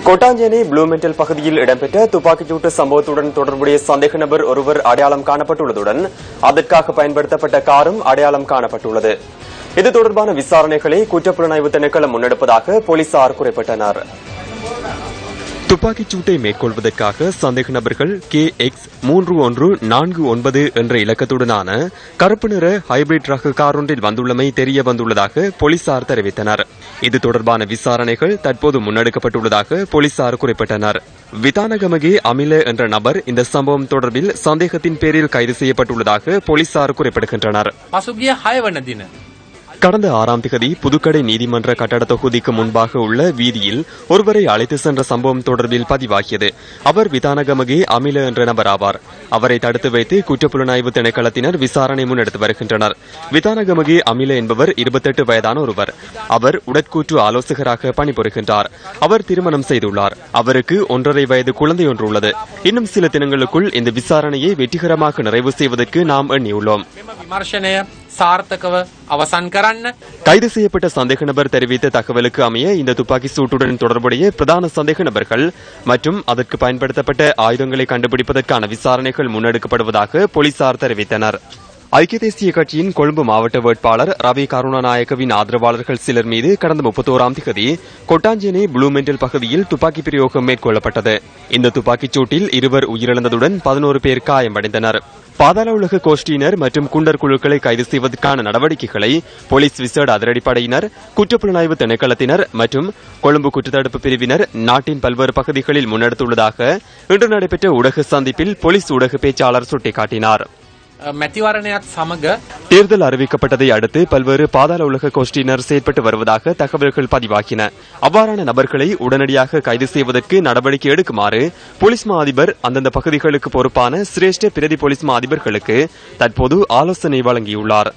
Kotanchenai Blumenthal பகுதியில் இடம்பெற்ற துப்பாக்கிச்சூட்டு சம்பவத்துடன் தொடர்புடைய சந்தேக நபர் ஒருவர் அடையாளம் காணப்பட்டுள்ளதுடன் அதற்காக பயன்படுத்தப்பட்ட காரும் அடையாளம் காணப்பட்டுள்ளது. இது தொடர்பான விசாரணைகளை குற்றப்புலனாய்வு திணைக்களம் முன்னெடுப்பதாக போலீசார் குறிப்பிட்டனர். துப்பாக்கிச்சூட்டை மேற்கொள்வதற்காக சந்தேக நபர்கள் KX3149 என்ற இலக்கத்துடனான கருப்பு நிற ஹைபிரிட் ரக கார் ஒன்றில் வந்துள்ளமை தெரிய வந்துள்ளதாக போலீசார் தெரிவித்தனர். இது தொடர்பான விசாரணைகள் தற்போது முன்னெடுக்கப்பட்டுள்ளதாக போலீசார் குறிப்பிட்டனர். விதானகமகே அமில என்ற நபர் இந்த சம்பவம் தொடர்பில் சந்தேகத்தின் பேரில் கைது செய்யப்பட்டுள்ளதாக போலீசார் குறிப்பிடுகின்றனர். கடந்த 6ஆம் தேதி புதுக்கடை நீதிமன்ற கட்டட தொகுதிக்கு முன்பாக உள்ள வீதியில் ஒருவரை அழைத்து சென்ற சம்பவம் தொடர்பில் பதிவாகியது. அவர் விதானகமகே அமில என்ற நபர் ஆவார். அவரை தடுத்து வைத்து குற்றப்புலனாய்வு திணைக்களத்தினர் விசாரணை முன்னெடுத்து வருகின்றனர். விதானகமகே அமில என்பவர் 28 வயதான ஒருவர். அவர் உடற்கூற்று ஆலோசகராக பணிபுரிகின்றார். அவர் திருமணம் செய்துள்ளார். அவருக்கு 1.5 வயது குழந்தை ஒன்று உள்ளது. இன்னும் சில தினங்களுக்குள் இந்த விசாரணையை வெற்றிகரமாக நிறைவு செய்வதற்கு நாம் எண்ணியுள்ளோம். கைது செய்யப்பட்ட சந்தேக நபர் தெரிவித்த தகவலுக்கு அமைய இந்த துப்பாக்கி சூட்டுடன் தொடர்புடைய பிரதான சந்தேக நபர்கள் மற்றும் அதற்கு பயன்படுத்தப்பட்ட ஆயுதங்களை கண்டுபிடிப்பதற்கான விசாரணைகள் முன்னெடுக்கப்படுவதாக போலீசார் தெரிவித்தனர். ஐக்கிய தேசிய கட்சியின் கொழும்பு மாவட்ட வேட்பாளர் ரவி கருணாநாயக்கவின் ஆதரவாளர்கள் சிலர் மீது கடந்த 31ஆம் தேதி கொட்டாஞ்சேனை ப்ளூமெண்டல் பகுதியில் துப்பாக்கி பிரயோகம் மேற்கொள்ளப்பட்டது. இந்த துப்பாக்கிச் சூட்டில் 2 உயிரிழந்ததுடன் 11 பேர் காயமடைந்தனர். பாதாள உலக கோஷ்டியினர் மற்றும் குண்டர் குழுக்களை கைது செய்வதற்கான நடவடிக்கைகளை போலீஸ் விசேட அதிரடிப்படையினர், குற்றப்புலனாய்வு திணைக்களத்தினர் மற்றும் கொழும்பு குற்றத்தடுப்பு பிரிவினர் நாட்டின் பல்வேறு பகுதிகளில் முன்னெடுத்துள்ளதாக இன்று நடைபெற்ற ஊடக சந்திப்பில் போலீஸ் ஊடக பேச்சாளர் சுட்டிக்காட்டினார். தேர்தல் அறிவிக்கப்பட்டதை அடுத்து பல்வேறு பாதாள உலக கோஷ்டியினர் செயற்பட்டு வருவதாக தகவல்கள் பதிவாகின. அவ்வாறான நபர்களை உடனடியாக கைது செய்வதற்கு நடவடிக்கை எடுக்குமாறு போலீஸ் மா அதிபர் அந்தந்த பகுதிகளுக்கு பொறுப்பான சிரேஷ்ட பிரதி போலீஸ் மா அதிபர்களுக்கு தற்போது ஆலோசனை வழங்கியுள்ளார்.